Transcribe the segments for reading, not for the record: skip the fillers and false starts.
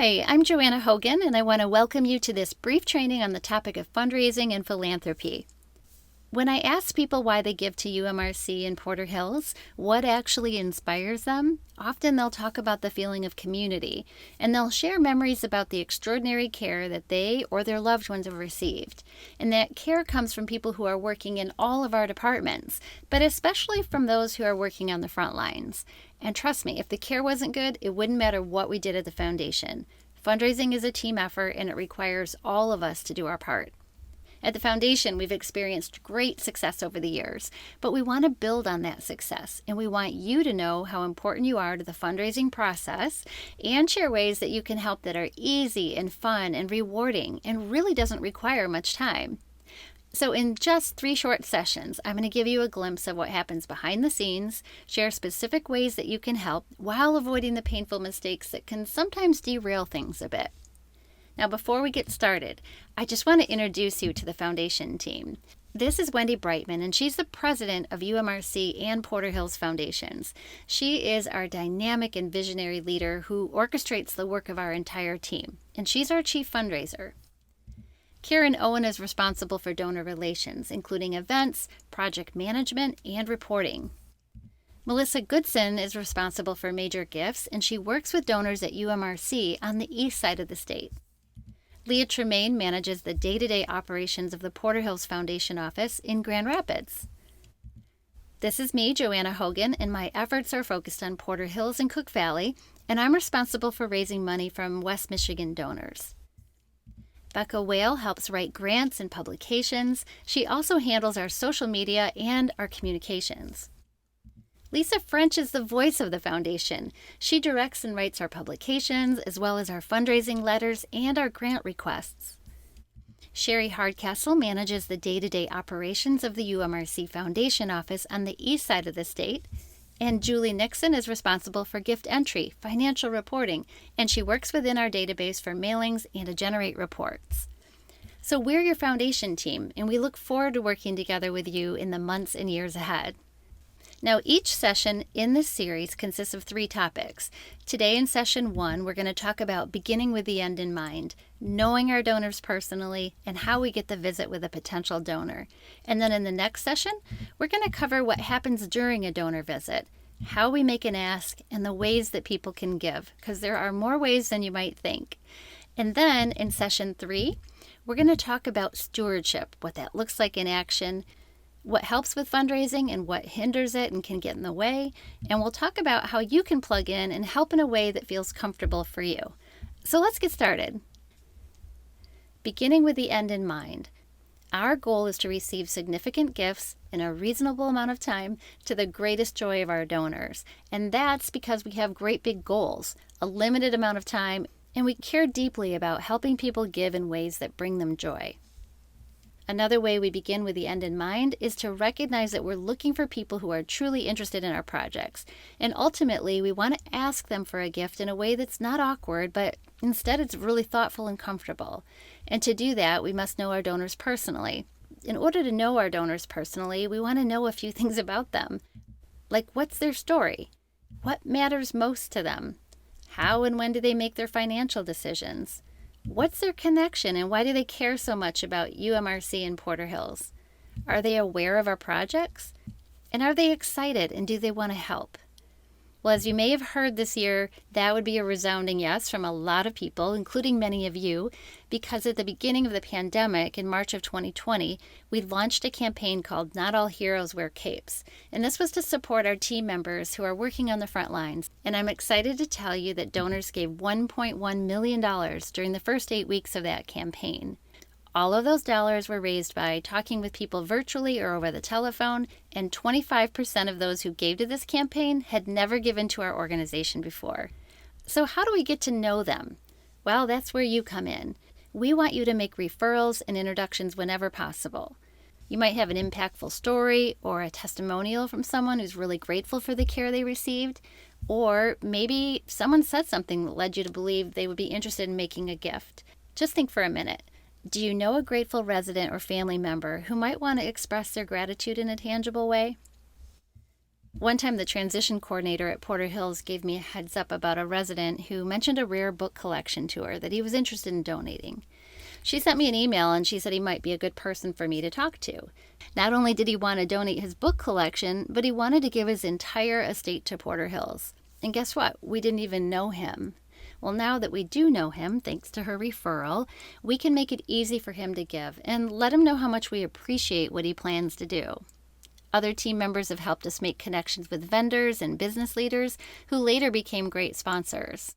Hi, I'm Joanna Hogan, and I want to welcome you to this brief training on the topic of fundraising and philanthropy. When I ask people why they give to UMRC in Porter Hills, what actually inspires them, often they'll talk about the feeling of community, and they'll share memories about the extraordinary care that they or their loved ones have received. And that care comes from people who are working in all of our departments, but especially from those who are working on the front lines. And trust me, if the care wasn't good, it wouldn't matter what we did at the foundation. Fundraising is a team effort, and it requires all of us to do our part. At the foundation, we've experienced great success over the years, but we want to build on that success, and we want you to know how important you are to the fundraising process and share ways that you can help that are easy and fun and rewarding and really doesn't require much time. So in just 3 short sessions, I'm going to give you a glimpse of what happens behind the scenes, share specific ways that you can help while avoiding the painful mistakes that can sometimes derail things a bit. Now, before we get started, I just want to introduce you to the foundation team. This is Wendy Brightman, and she's the president of UMRC and Porter Hills Foundations. She is our dynamic and visionary leader who orchestrates the work of our entire team, and she's our chief fundraiser. Karen Owen is responsible for donor relations, including events, project management, and reporting. Melissa Goodson is responsible for major gifts, and she works with donors at UMRC on the east side of the state. Leah Tremaine manages the day-to-day operations of the Porter Hills Foundation office in Grand Rapids. This is me, Joanna Hogan, and my efforts are focused on Porter Hills and Cook Valley, and I'm responsible for raising money from West Michigan donors. Becca Whale helps write grants and publications. She also handles our social media and our communications. Lisa French is the voice of the foundation. She directs and writes our publications, as well as our fundraising letters and our grant requests. Sherry Hardcastle manages the day-to-day operations of the UMRC Foundation office on the east side of the state. And Julie Nixon is responsible for gift entry, financial reporting, and she works within our database for mailings and to generate reports. So we're your foundation team, and we look forward to working together with you in the months and years ahead. Now, each session in this series consists of 3 topics. Today in session 1, we're going to talk about beginning with the end in mind, knowing our donors personally, and how we get the visit with a potential donor. And then in the next session, we're going to cover what happens during a donor visit, how we make an ask, and the ways that people can give, because there are more ways than you might think. And then in session 3, we're going to talk about stewardship, what that looks like in action, what helps with fundraising and what hinders it and can get in the way, and we'll talk about how you can plug in and help in a way that feels comfortable for you. So let's get started. Beginning with the end in mind, our goal is to receive significant gifts in a reasonable amount of time to the greatest joy of our donors, and that's because we have great big goals, a limited amount of time, and we care deeply about helping people give in ways that bring them joy. Another way we begin with the end in mind is to recognize that we're looking for people who are truly interested in our projects. And ultimately, we want to ask them for a gift in a way that's not awkward, but instead it's really thoughtful and comfortable. And to do that, we must know our donors personally. In order to know our donors personally, we want to know a few things about them. Like, what's their story? What matters most to them? How and when do they make their financial decisions? What's their connection and why do they care so much about UMRC and Porter Hills? Are they aware of our projects? And are they excited and do they want to help? Well, as you may have heard this year, that would be a resounding yes from a lot of people, including many of you, because at the beginning of the pandemic in March of 2020, we launched a campaign called Not All Heroes Wear Capes. And this was to support our team members who are working on the front lines. And I'm excited to tell you that donors gave $1.1 million during the first 8 weeks of that campaign. All of those dollars were raised by talking with people virtually or over the telephone, and 25% of those who gave to this campaign had never given to our organization before. So how do we get to know them? Well, that's where you come in. We want you to make referrals and introductions whenever possible. You might have an impactful story or a testimonial from someone who's really grateful for the care they received, or maybe someone said something that led you to believe they would be interested in making a gift. Just think for a minute. Do you know a grateful resident or family member who might want to express their gratitude in a tangible way? One time, the transition coordinator at Porter Hills gave me a heads up about a resident who mentioned a rare book collection to her that he was interested in donating. She sent me an email and she said he might be a good person for me to talk to. Not only did he want to donate his book collection, but he wanted to give his entire estate to Porter Hills. And guess what? We didn't even know him. Well, now that we do know him, thanks to her referral, we can make it easy for him to give and let him know how much we appreciate what he plans to do. Other team members have helped us make connections with vendors and business leaders who later became great sponsors.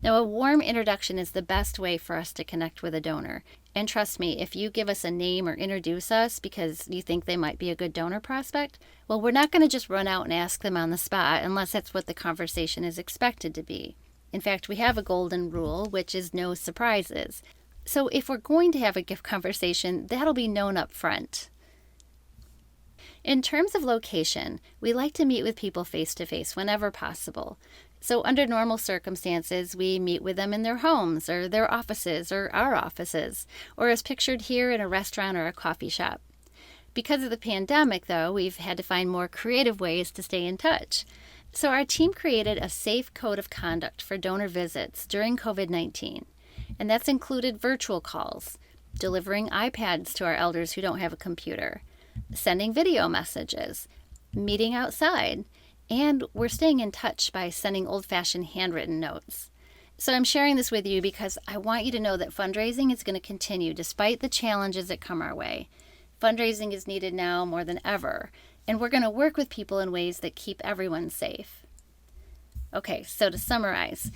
Now, a warm introduction is the best way for us to connect with a donor. And trust me, if you give us a name or introduce us because you think they might be a good donor prospect, well, we're not going to just run out and ask them on the spot unless that's what the conversation is expected to be. In fact, we have a golden rule, which is no surprises. So if we're going to have a gift conversation, that'll be known up front. In terms of location, we like to meet with people face-to-face whenever possible. So under normal circumstances, we meet with them in their homes or their offices or our offices, or as pictured here in a restaurant or a coffee shop. Because of the pandemic, though, we've had to find more creative ways to stay in touch. So our team created a safe code of conduct for donor visits during COVID-19, and that's included virtual calls, delivering iPads to our elders who don't have a computer, sending video messages, meeting outside, and we're staying in touch by sending old-fashioned handwritten notes. So I'm sharing this with you because I want you to know that fundraising is going to continue despite the challenges that come our way. Fundraising is needed now more than ever, and we're going to work with people in ways that keep everyone safe. Okay, so to summarize,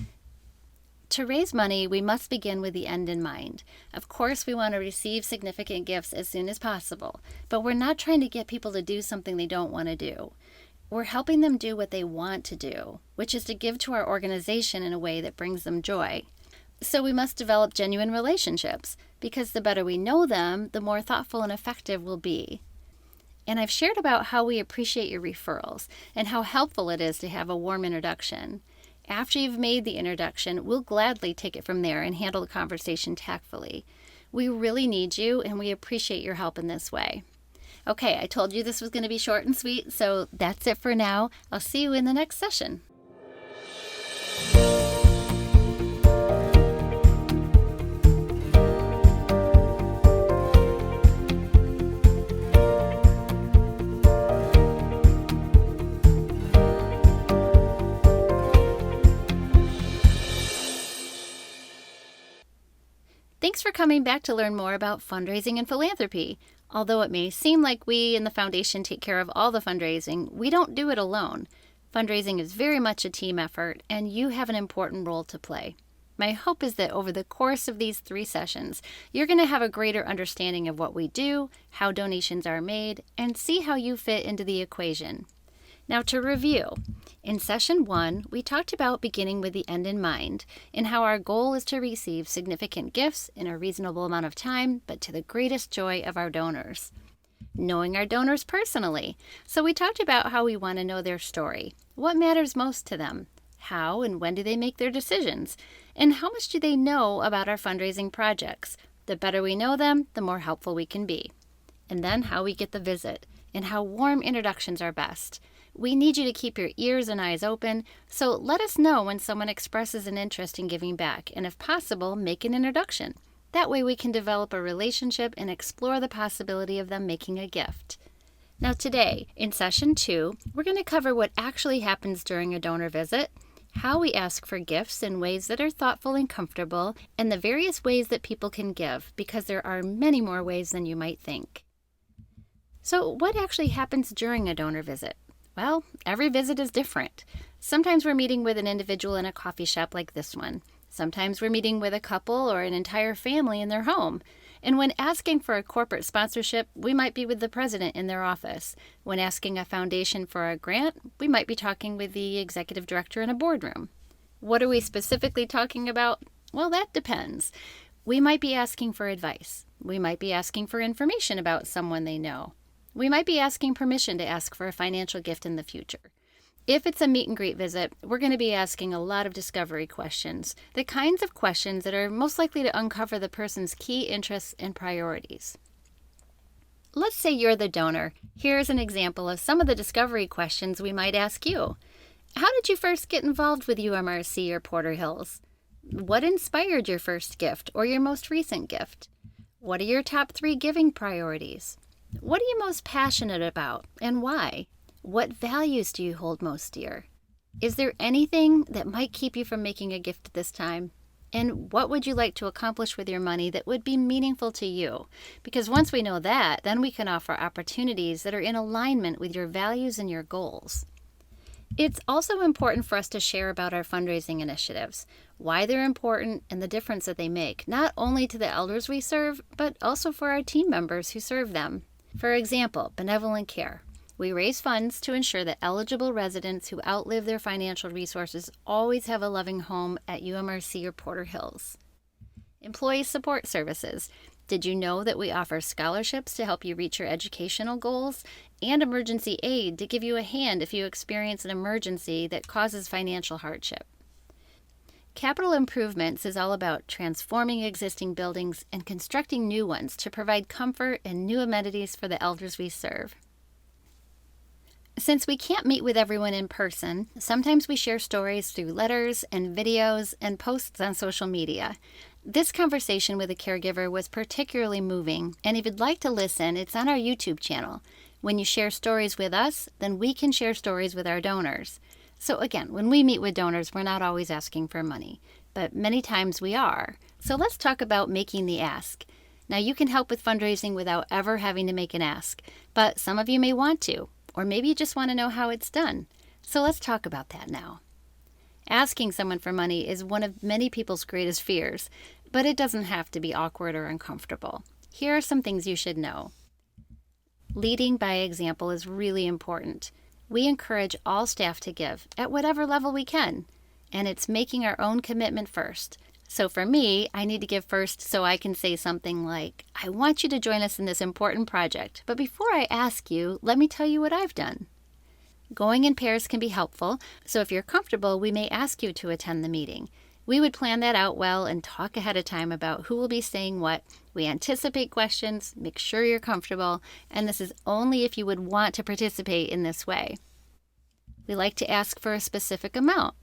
to raise money, we must begin with the end in mind. Of course, we want to receive significant gifts as soon as possible, but we're not trying to get people to do something they don't want to do. We're helping them do what they want to do, which is to give to our organization in a way that brings them joy. So we must develop genuine relationships, because the better we know them, the more thoughtful and effective we'll be. And I've shared about how we appreciate your referrals and how helpful it is to have a warm introduction. After you've made the introduction, we'll gladly take it from there and handle the conversation tactfully. We really need you, and we appreciate your help in this way. Okay, I told you this was going to be short and sweet, so that's it for now. I'll see you in the next session. Thanks for coming back to learn more about fundraising and philanthropy. Although it may seem like we in the foundation take care of all the fundraising, we don't do it alone. Fundraising is very much a team effort, and you have an important role to play. My hope is that over the course of these 3 sessions, you're going to have a greater understanding of what we do, how donations are made, and see how you fit into the equation. Now to review, in session 1, we talked about beginning with the end in mind and how our goal is to receive significant gifts in a reasonable amount of time, but to the greatest joy of our donors. Knowing our donors personally. So we talked about how we want to know their story. What matters most to them? How and when do they make their decisions? And how much do they know about our fundraising projects? The better we know them, the more helpful we can be. And then how we get the visit and how warm introductions are best. We need you to keep your ears and eyes open, so let us know when someone expresses an interest in giving back, and if possible, make an introduction. That way we can develop a relationship and explore the possibility of them making a gift. Now today, in session 2, we're going to cover what actually happens during a donor visit, how we ask for gifts in ways that are thoughtful and comfortable, and the various ways that people can give, because there are many more ways than you might think. So what actually happens during a donor visit? Well, every visit is different. Sometimes we're meeting with an individual in a coffee shop like this one. Sometimes we're meeting with a couple or an entire family in their home. And when asking for a corporate sponsorship, we might be with the president in their office. When asking a foundation for a grant, we might be talking with the executive director in a boardroom. What are we specifically talking about? Well, that depends. We might be asking for advice. We might be asking for information about someone they know. We might be asking permission to ask for a financial gift in the future. If it's a meet and greet visit, we're going to be asking a lot of discovery questions, the kinds of questions that are most likely to uncover the person's key interests and priorities. Let's say you're the donor. Here's an example of some of the discovery questions we might ask you. How did you first get involved with UMRC or Porter Hills? What inspired your first gift or your most recent gift? What are your top 3 giving priorities? What are you most passionate about and why? What values do you hold most dear? Is there anything that might keep you from making a gift this time? And what would you like to accomplish with your money that would be meaningful to you? Because once we know that, then we can offer opportunities that are in alignment with your values and your goals. It's also important for us to share about our fundraising initiatives, why they're important, and the difference that they make, not only to the elders we serve, but also for our team members who serve them. For example, benevolent care. We raise funds to ensure that eligible residents who outlive their financial resources always have a loving home at UMRC or Porter Hills. Employee support services. Did you know that we offer scholarships to help you reach your educational goals and emergency aid to give you a hand if you experience an emergency that causes financial hardship? Capital improvements is all about transforming existing buildings and constructing new ones to provide comfort and new amenities for the elders we serve. Since we can't meet with everyone in person, sometimes we share stories through letters and videos and posts on social media. This conversation with a caregiver was particularly moving, and if you'd like to listen, it's on our YouTube channel. When you share stories with us, then we can share stories with our donors. So again, when we meet with donors, we're not always asking for money, but many times we are. So let's talk about making the ask. Now, you can help with fundraising without ever having to make an ask, but some of you may want to, or maybe you just want to know how it's done. So let's talk about that now. Asking someone for money is one of many people's greatest fears, but it doesn't have to be awkward or uncomfortable. Here are some things you should know. Leading by example is really important. We encourage all staff to give at whatever level we can, and it's making our own commitment first. So for me, I need to give first so I can say something like, I want you to join us in this important project, but before I ask you, let me tell you what I've done. Going in pairs can be helpful, so if you're comfortable, we may ask you to attend the meeting. We would plan that out well and talk ahead of time about who will be saying what. We anticipate questions, make sure you're comfortable, and this is only if you would want to participate in this way. We like to ask for a specific amount.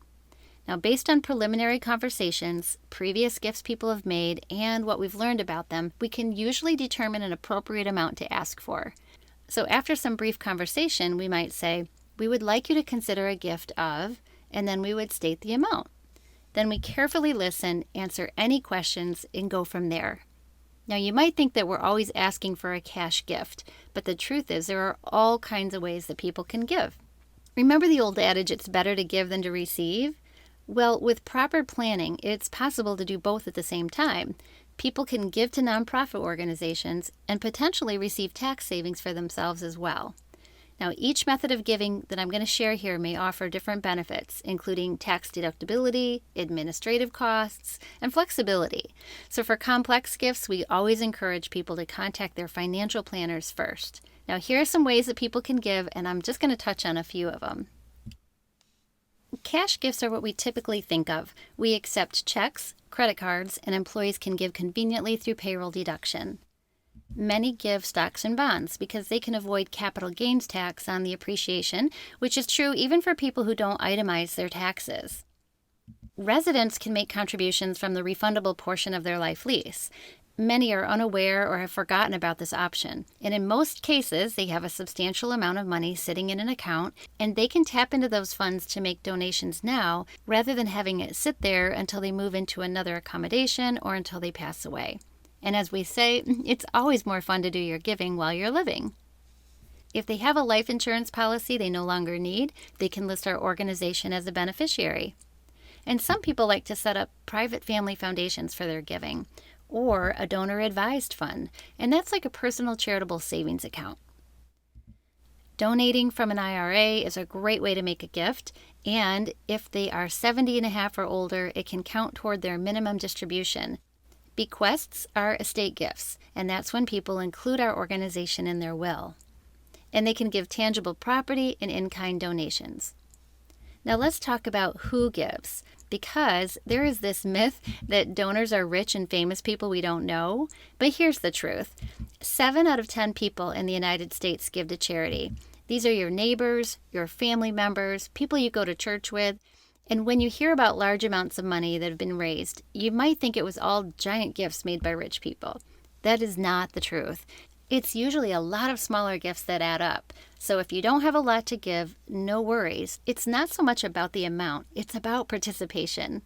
Now, based on preliminary conversations, previous gifts people have made, and what we've learned about them, we can usually determine an appropriate amount to ask for. So after some brief conversation, we might say, we would like you to consider a gift of, and then we would state the amount. Then we carefully listen, answer any questions, and go from there. Now, you might think that we're always asking for a cash gift, but the truth is there are all kinds of ways that people can give. Remember the old adage, it's better to give than to receive? Well, with proper planning, it's possible to do both at the same time. People can give to nonprofit organizations and potentially receive tax savings for themselves as well. Now, each method of giving that I'm going to share here may offer different benefits, including tax deductibility, administrative costs, and flexibility. So for complex gifts, we always encourage people to contact their financial planners first. Now, here are some ways that people can give, and I'm just going to touch on a few of them. Cash gifts are what we typically think of. We accept checks, credit cards, and employees can give conveniently through payroll deduction. Many give stocks and bonds because they can avoid capital gains tax on the appreciation, which is true even for people who don't itemize their taxes. Residents can make contributions from the refundable portion of their life lease. Many are unaware or have forgotten about this option, and in most cases, they have a substantial amount of money sitting in an account, and they can tap into those funds to make donations now rather than having it sit there until they move into another accommodation or until they pass away. And as we say, it's always more fun to do your giving while you're living. If they have a life insurance policy they no longer need, they can list our organization as a beneficiary. And some people like to set up private family foundations for their giving, or a donor-advised fund, and that's like a personal charitable savings account. Donating from an IRA is a great way to make a gift, and if they are 70 and a half or older, it can count toward their minimum distribution. Bequests are estate gifts, and that's when people include our organization in their will. And they can give tangible property and in-kind donations. Now let's talk about who gives. because there is this myth that donors are rich and famous people we don't know. But here's the truth. 7 out of 10 people in the United States give to charity. These are your neighbors, your family members, people you go to church with. And when you hear about large amounts of money that have been raised, you might think it was all giant gifts made by rich people. That is not the truth. It's usually a lot of smaller gifts that add up. So if you don't have a lot to give, no worries. It's not so much about the amount, it's about participation.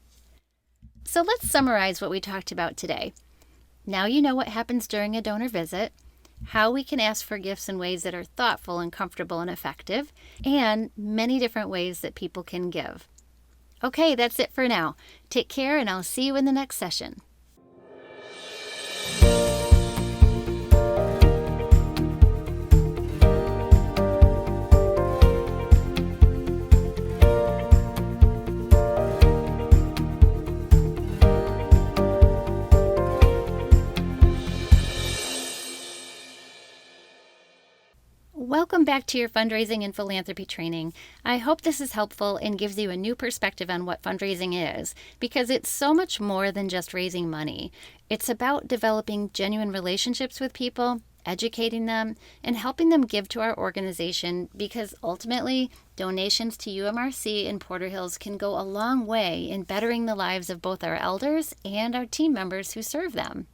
So let's summarize what we talked about today. Now you know what happens during a donor visit, how we can ask for gifts in ways that are thoughtful and comfortable and effective, and many different ways that people can give. Okay, that's it for now. Take care, and I'll see you in the next session. Welcome back to your Fundraising and Philanthropy Training. I hope this is helpful and gives you a new perspective on what fundraising is, because it's so much more than just raising money. It's about developing genuine relationships with people, educating them, and helping them give to our organization, because ultimately, donations to UMRC in Porter Hills can go a long way in bettering the lives of both our elders and our team members who serve them.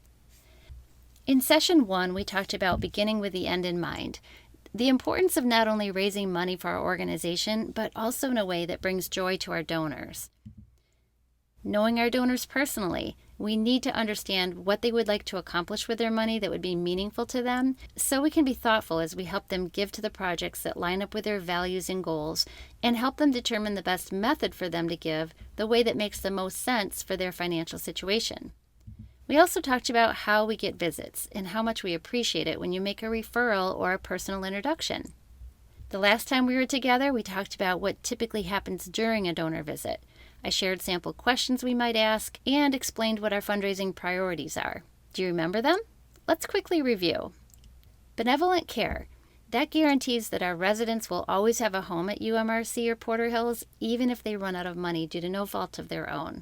In session 1, we talked about beginning with the end in mind. The importance of not only raising money for our organization, but also in a way that brings joy to our donors. Knowing our donors personally, we need to understand what they would like to accomplish with their money that would be meaningful to them, so we can be thoughtful as we help them give to the projects that line up with their values and goals, and help them determine the best method for them to give, the way that makes the most sense for their financial situation. We also talked about how we get visits and how much we appreciate it when you make a referral or a personal introduction. The last time we were together, we talked about what typically happens during a donor visit. I shared sample questions we might ask and explained what our fundraising priorities are. Do you remember them? Let's quickly review. Benevolent care. That guarantees that our residents will always have a home at UMRC or Porter Hills, even if they run out of money due to no fault of their own.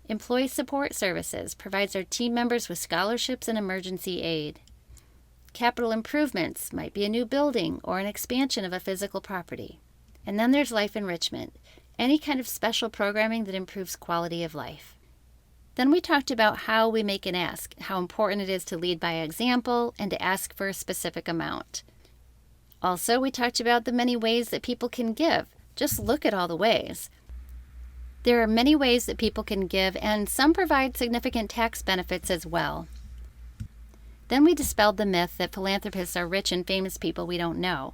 Employee support services provides our team members with scholarships and emergency aid. Capital improvements might be a new building or an expansion of a physical property. And then there's life enrichment, any kind of special programming that improves quality of life. Then we talked about how we make an ask, how important it is to lead by example and to ask for a specific amount. Also, we talked about the many ways that people can give. Just look at all the ways. There are many ways that people can give, and some provide significant tax benefits as well. Then we dispelled the myth that philanthropists are rich and famous people we don't know.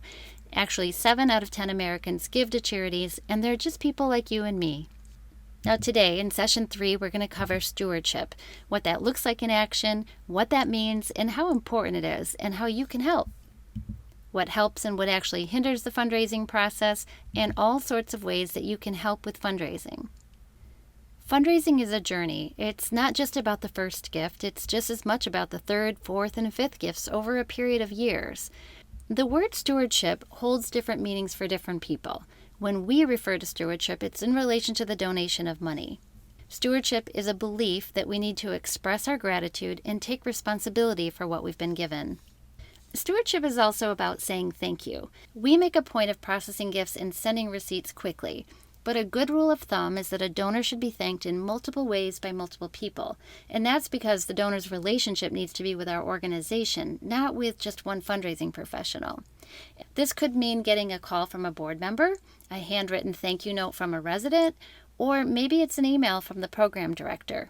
Actually, 7 out of 10 Americans give to charities, and they're just people like you and me. Now today, in session 3, we're going to cover stewardship, what that looks like in action, what that means, and how important it is, and how you can help. What helps and what actually hinders the fundraising process, and all sorts of ways that you can help with fundraising. Fundraising is a journey. It's not just about the first gift, it's just as much about the 3rd, 4th, and 5th gifts over a period of years. The word stewardship holds different meanings for different people. When we refer to stewardship, it's in relation to the donation of money. Stewardship is a belief that we need to express our gratitude and take responsibility for what we've been given. Stewardship is also about saying thank you. We make a point of processing gifts and sending receipts quickly, but a good rule of thumb is that a donor should be thanked in multiple ways by multiple people, and that's because the donor's relationship needs to be with our organization, not with just one fundraising professional. This could mean getting a call from a board member, a handwritten thank you note from a resident, or maybe it's an email from the program director.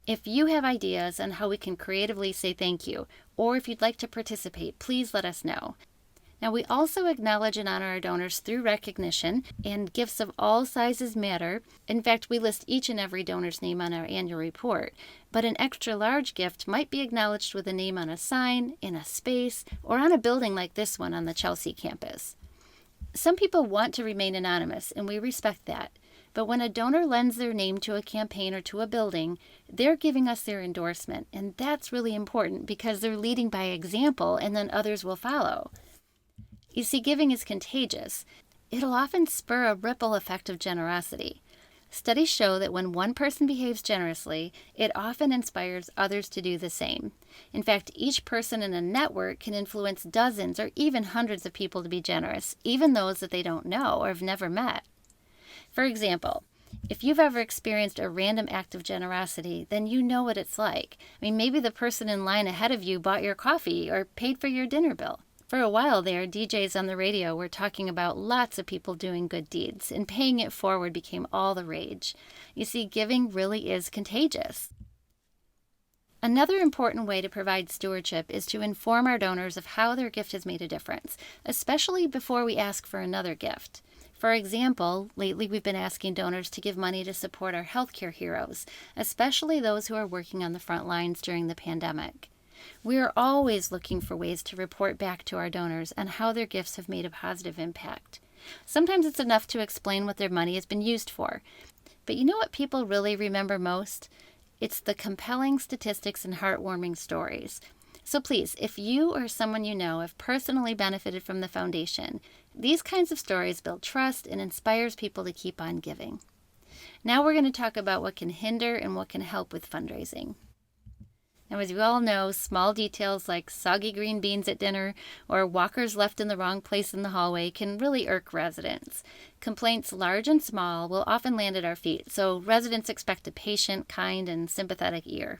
If you have ideas on how we can creatively say thank you, or if you'd like to participate, please let us know. Now, we also acknowledge and honor our donors through recognition, and gifts of all sizes matter. In fact, we list each and every donor's name on our annual report, but an extra large gift might be acknowledged with a name on a sign, in a space, or on a building like this one on the Chelsea campus. Some people want to remain anonymous, and we respect that. But when a donor lends their name to a campaign or to a building, they're giving us their endorsement, and that's really important because they're leading by example, and then others will follow. You see, giving is contagious. It'll often spur a ripple effect of generosity. Studies show that when one person behaves generously, it often inspires others to do the same. In fact, each person in a network can influence dozens or even hundreds of people to be generous, even those that they don't know or have never met. For example, if you've ever experienced a random act of generosity, then you know what it's like. Maybe the person in line ahead of you bought your coffee or paid for your dinner bill. For a while there, DJs on the radio were talking about lots of people doing good deeds, and paying it forward became all the rage. You see, giving really is contagious. Another important way to provide stewardship is to inform our donors of how their gift has made a difference, especially before we ask for another gift. For example, lately we've been asking donors to give money to support our healthcare heroes, especially those who are working on the front lines during the pandemic. We are always looking for ways to report back to our donors on how their gifts have made a positive impact. Sometimes it's enough to explain what their money has been used for. But you know what people really remember most? It's the compelling statistics and heartwarming stories. So please, if you or someone you know have personally benefited from the foundation, these kinds of stories build trust and inspires people to keep on giving. Now we're going to talk about what can hinder and what can help with fundraising. Now, as you all know, small details like soggy green beans at dinner or walkers left in the wrong place in the hallway can really irk residents. Complaints large and small will often land at our feet, so residents expect a patient, kind, and sympathetic ear.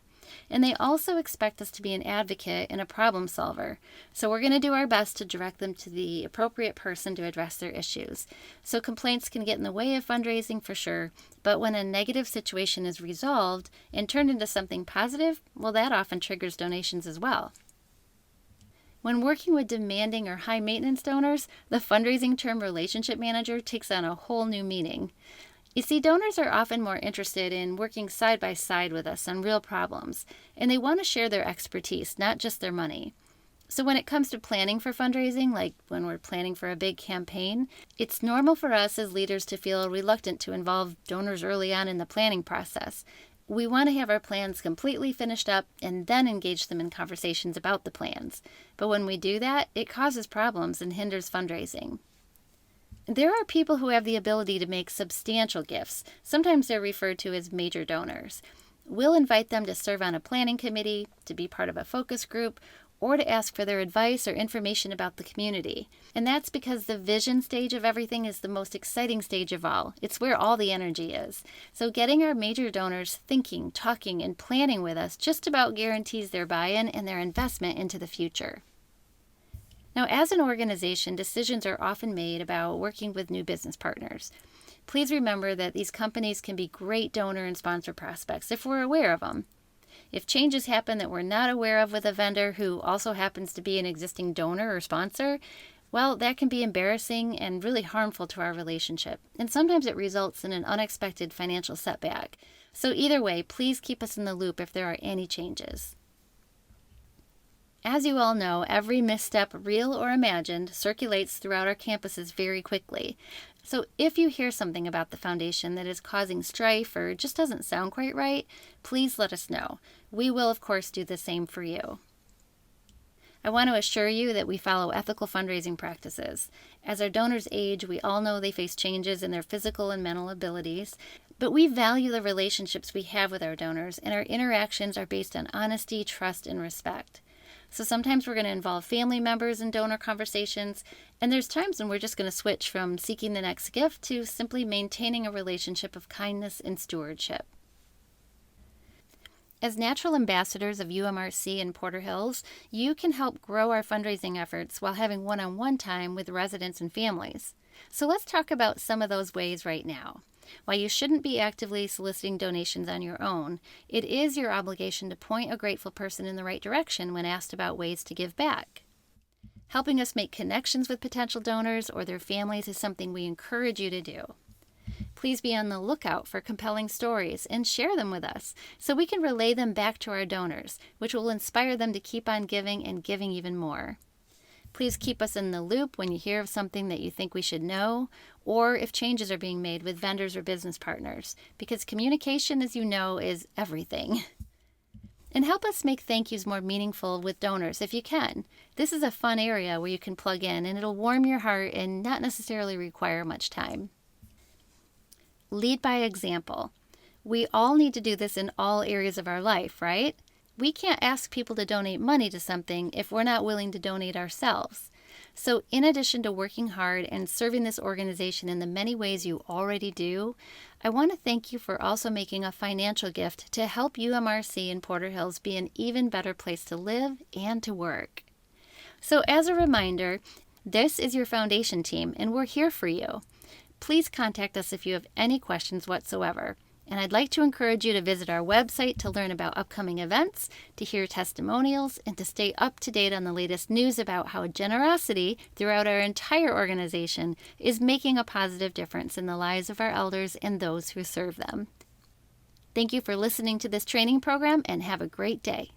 And they also expect us to be an advocate and a problem solver. So we're going to do our best to direct them to the appropriate person to address their issues. So complaints can get in the way of fundraising for sure, but when a negative situation is resolved and turned into something positive, well, that often triggers donations as well. When working with demanding or high-maintenance donors, the fundraising term relationship manager takes on a whole new meaning. You see, donors are often more interested in working side by side with us on real problems, and they want to share their expertise, not just their money. So when it comes to planning for fundraising, like when we're planning for a big campaign, it's normal for us as leaders to feel reluctant to involve donors early on in the planning process. We want to have our plans completely finished up and then engage them in conversations about the plans. But when we do that, it causes problems and hinders fundraising. There are people who have the ability to make substantial gifts. Sometimes they're referred to as major donors. We'll invite them to serve on a planning committee, to be part of a focus group, or to ask for their advice or information about the community. And that's because the vision stage of everything is the most exciting stage of all. It's where all the energy is. So getting our major donors thinking, talking, and planning with us just about guarantees their buy-in and their investment into the future. Now, as an organization, decisions are often made about working with new business partners. Please remember that these companies can be great donor and sponsor prospects if we're aware of them. If changes happen that we're not aware of with a vendor who also happens to be an existing donor or sponsor, well, that can be embarrassing and really harmful to our relationship. And sometimes it results in an unexpected financial setback. So either way, please keep us in the loop if there are any changes. As you all know, every misstep, real or imagined, circulates throughout our campuses very quickly. So if you hear something about the foundation that is causing strife or just doesn't sound quite right, please let us know. We will, of course, do the same for you. I want to assure you that we follow ethical fundraising practices. As our donors age, we all know they face changes in their physical and mental abilities, but we value the relationships we have with our donors, and our interactions are based on honesty, trust, and respect. So sometimes we're going to involve family members in donor conversations, and there's times when we're just going to switch from seeking the next gift to simply maintaining a relationship of kindness and stewardship. As natural ambassadors of UMRC in Porter Hills, you can help grow our fundraising efforts while having one-on-one time with residents and families. So let's talk about some of those ways right now. While you shouldn't be actively soliciting donations on your own, it is your obligation to point a grateful person in the right direction when asked about ways to give back. Helping us make connections with potential donors or their families is something we encourage you to do. Please be on the lookout for compelling stories and share them with us so we can relay them back to our donors, which will inspire them to keep on giving and giving even more. Please keep us in the loop when you hear of something that you think we should know, or if changes are being made with vendors or business partners, because communication, as you know, is everything. And help us make thank yous more meaningful with donors if you can. This is a fun area where you can plug in, and it'll warm your heart and not necessarily require much time. Lead by example. We all need to do this in all areas of our life, right? We can't ask people to donate money to something if we're not willing to donate ourselves. So in addition to working hard and serving this organization in the many ways you already do, I want to thank you for also making a financial gift to help UMRC in Porter Hills be an even better place to live and to work. So as a reminder, this is your foundation team and we're here for you. Please contact us if you have any questions whatsoever. And I'd like to encourage you to visit our website to learn about upcoming events, to hear testimonials, and to stay up to date on the latest news about how generosity throughout our entire organization is making a positive difference in the lives of our elders and those who serve them. Thank you for listening to this training program and have a great day.